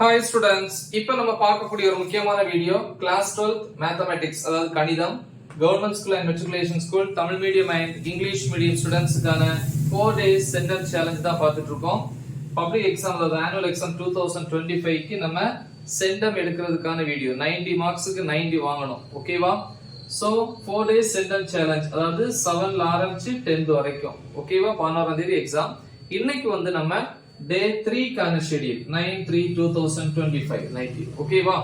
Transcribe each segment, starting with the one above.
Hi students, இப்போ நம்ம பார்க்கக்கூடிய ஒரு முக்கியமான வீடியோ கிளாஸ் 12th மேத்தமேட்டிக்ஸ் அதாவது கணிதம் government school and matriculation school Tamil medium and English medium ஸ்டூடெண்ட்ஸ்க்கான 4 days சென்டென்ஸ் சேலஞ்ச் தான் பார்த்துட்டு இருக்கோம். பப்ளிக் எக்ஸாம் அதாவது ஆனுவல் எக்ஸாம் 2025 க்கு நம்ம சென்டம் எடுக்கிறதுக்கான வீடியோ 90 மார்க்ஸ்க்கு 90 வாங்கணும். ஓகேவா? சோ 4 days சென்டென்ஸ் சேலஞ்ச் அதாவது 7 ல ஆரம்பிச்சு 10th வரைக்கும். ஓகேவா? 11ஆம் தேதி எக்ஸாம். இன்னைக்கு வந்து நம்ம Day 3 கான ஷெட்யூல் 9/3/2025 90 ஓகேவா?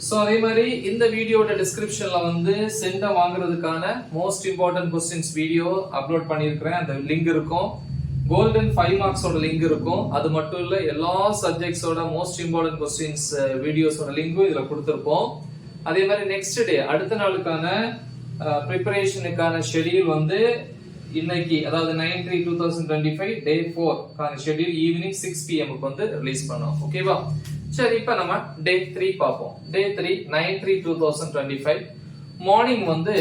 சோ அதே மாதிரி இந்த வீடியோட டிஸ்கிரிப்ஷன்ல வந்து சென்டம் வாங்குறதுக்கான most important questions video upload பண்ணியிருக்கேன். அந்த லிங்க் இருக்கும். கோல்டன் 5 மார்க்ஸோட லிங்க் இருக்கும். அது மட்டும் இல்ல எல்லா சப்ஜெக்ட்ஸோட மோஸ்ட் இம்பார்ட்டன்ட் क्वेश्चंस வீடியோஸோட லிங்க்கும் இதுல கொடுத்திருப்போம். அதே மாதிரி நெக்ஸ்ட் டே அடுத்த நாளுக்கான பிரிபரேஷனுக்கான ஷெட்யூல் வந்து இன்னைக்கு அதாவது 9/3/2025 டே 4 கான ஷெட்யூல் ஈவினிங் 6 pm க்கு வந்து ரிலீஸ் பண்ணோம். ஓகேவா? சரி இப்போ நம்ம டே 3 பாப்போம். டே 3 9/3/2025 மார்னிங் வந்து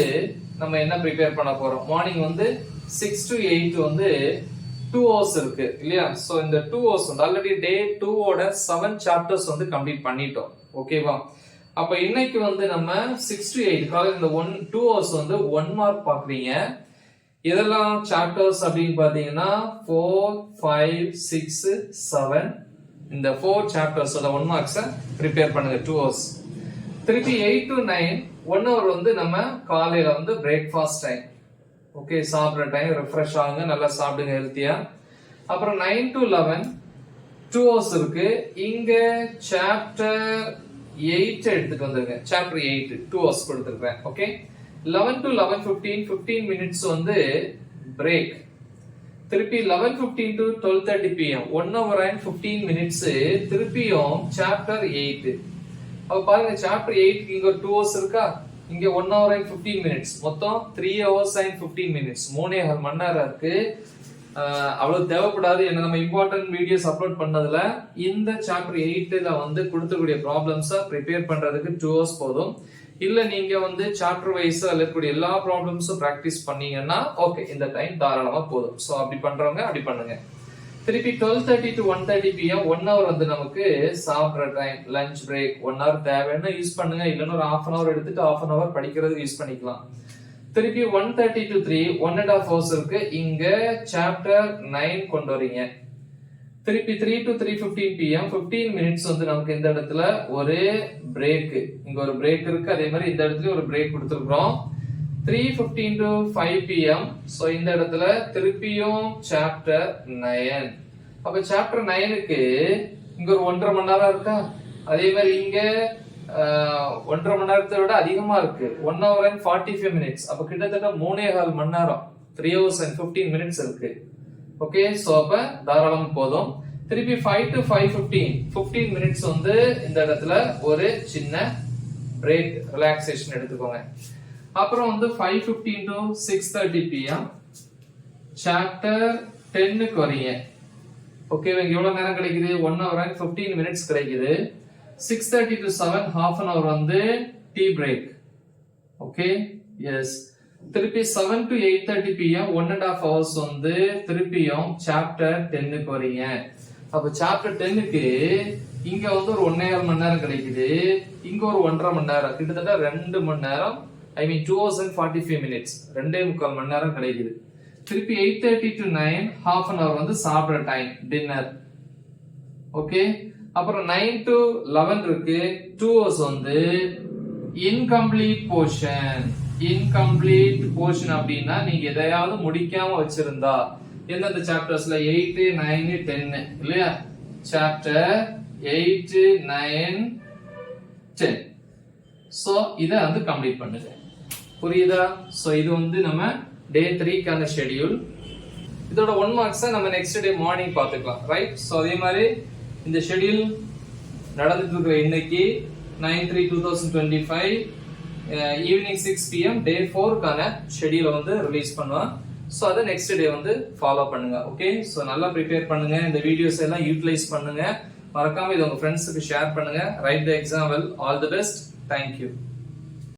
நம்ம என்ன ப்ரிப்பேர் பண்ண போறோம்? மார்னிங் வந்து 6 to 8 வந்து 2 hours இருக்கு இல்லையா? சோ இந்த 2 hours வந்து ஆல்ரெடி டே 2 ஓட 7 chapters வந்து கம்ப்ளீட் பண்ணிட்டோம். ஓகேவா? அப்ப இன்னைக்கு வந்து நம்ம 6 to 8 காலையில இந்த 2 hours வந்து 1 மார்க் பாக்குறீங்க. இதெல்லாம் சாப்டர்ஸ் அப்படின்னு பாத்தீங்கன்னா 4, 5, 6, 7 இந்த 4 சாப்டர்ஸோட 1 மார்க்ஸை ப்ரிப்பேர் பண்ணுங்க 2 hours. திருப்பி 8 to 9 1 hour வந்து நம்ம காலையில வந்து பிரேக்ஃபாஸ்ட் டைம். ஓகே, சாப்பிட்ற டைம், ரெஃப்ரெஷ் ஆகுங்க, நல்லா சாப்பிடுங்க ஹெல்த்தியா. அப்புறம் 9 to 11 2 hours இருக்கு. இங்க சாப்டர் 8 எடுத்துட்டு வந்துருங்க. சாப்டர் 8 2 hours கொடுத்துருக்கேன். ஓகே, 11 to 11:15 15 minutes வந்து பிரேக். திருப்பி 11:15 to 12:30 pm 1 hour and 15 minutes திருப்பியும் சாப்டர் 8. அப்ப பாருங்க சாப்டர் 8 இங்க ஒரு 2 hours இருக்கா, இங்க 1 hour and 15 minutes மொத்தம் 3 hours and 15 minutes 3.5 மணி நேரம் இருக்கு. அவ்வளவு தேவைப்படாது. என்ன நம்ம இம்பார்ட்டன்ட் வீடியோஸ் அப்லோட் பண்ணதுல இந்த சாப்டர் 8ல வந்து கொடுத்துக்கூடிய ப்ராப்ளம்ஸை ப்ரிப்பேர் பண்றதுக்கு 2 hours போதும். இல்ல நீங்க வந்து சாப்டர் வைஸ் இருக்கக்கூடிய எல்லா ப்ராப்ளம்ஸும் பிராக்டிஸ் பண்ணீங்கன்னா ஓகே இந்த டைம் தாராளமா போதும். சோ அப்படி பண்றவங்க அப்படி பண்ணுங்க. திருப்பி 12:30 to 1:30 pm 1 hour வந்து நமக்கு சாப்பிட்ற டைம், லஞ்ச் பிரேக் 1 hour தேவைன்னா யூஸ் பண்ணுங்க. இல்லைன்னா ஒரு half an hour எடுத்துட்டு half an hour படிக்கிறதுக்கு யூஸ் பண்ணிக்கலாம். திருப்பி 1:30 to 3 1.5 hours இருக்கு. இங்க சாப்டர் 9 கொண்டு வரீங்க. திருப்பி 3 to 3:15 pm 15 minutes வந்து நமக்கு இந்த இடத்துல ஒரு பிரேக், இங்க ஒரு பிரேக் இருக்கு. அதே மாதிரி இந்த இடத்துல ஒரு பிரேக் கொடுத்திருக்கோம். 3:15 to 5 pm சோ இந்த இடத்துல திருப்பியும் சாப்டர் 9. அப்ப சாப்டர் 9க்கு இங்க ஒரு 1.5 மணி நேரம் இருக்கா. அதே மாதிரி இங்க 1.5 மணி நேரத்தை விட அதிகமா இருக்கு. 1 hour and 45 minutes அப்ப கிட்டத்தட்ட 3.5 மணி நேரம் 3 hours and 15 minutes இருக்கு. ஓகே, சோ அப்ப தாராளமா போதும். திருப்பி 5 to 5:15 15 minutes வந்து இந்த இடத்துல ஒரு சின்ன பிரேக், ரிலாக்ஸேஷன் எடுத்துக்கோங்க. அப்புறம் வந்து 5:15 to 6:30 pm சாப்டர் 10 க்கு வரீங்க. ஓகே, இங்க எவ்வளவு நேரம் கிடைக்குது? 1 hour and 15 minutes கிடைக்குது. 6:30 to 7 half an hour வந்து டீ பிரேக். Okay, yes. திருப்பி 7 to 8:30 pm 1.5 hours வந்து திருப்பியும் சாப்டர் 10 க்கு வரீங்க. அப்ப சாப்டர் 10க்கு இங்க வந்து ஒரு 1.5 மணி நேரம் கிடைக்குது. இங்க ஒரு 1.5 மணி நேரம், கிட்டத்தட்ட 2 மணி நேரம், ஐ மீன் 2 hours and 45 minutes 2.25 மணி நேரம் கிடைக்குது. திருப்பி 8:30 to 9 half an hour வந்து சாப்பிட்ற டைம், டின்னர். ஓகே, அப்புறம் 9 to 11 இருக்கு 2 hours வந்து இன்கம்ப்ளீட் போர்ஷன். இன்கம்ப்ளீட் போர்ஷன் அப்படின்னா நீங்க எதையாவது முடிக்காம வச்சிருந்தா எந்தெந்த சாப்டர்ஸ்ல 8, 9, 10 இல்லையா? சாப்டர் 8, 9, 10 சோ இத வந்து கம்ப்ளீட் பண்ணுங்க. புரியுதா? சோ இது வந்து நம்ம டே 3 கான ஷெட்யூல். இதோட 1 மார்க்ஸ் நம்ம நெக்ஸ்ட் டே மார்னிங் பாத்துக்கலாம். ரைட்? சோ அதே மாதிரி இந்த ஷெட்யூல் நடந்துட்டு இருக்கிற இன்னைக்கு 9/3/2025 ஈவினிங் 6 pm டே 4 கான ஷெட்யூலை வந்து ரிலீஸ் பண்ணுவோம். சோ அதை நெக்ஸ்ட் டே வந்து ஃபாலோ பண்ணுங்க. ஓகே, சோ நல்லா ப்ரிப்பேர் பண்ணுங்க. இந்த வீடியோஸ் எல்லாம் யூட்டிலைஸ் பண்ணுங்க. மறக்காம இதை உங்க ஃப்ரெண்ட்ஸுக்கு ஷேர் பண்ணுங்க. Right the exam well. All the best. Thank you.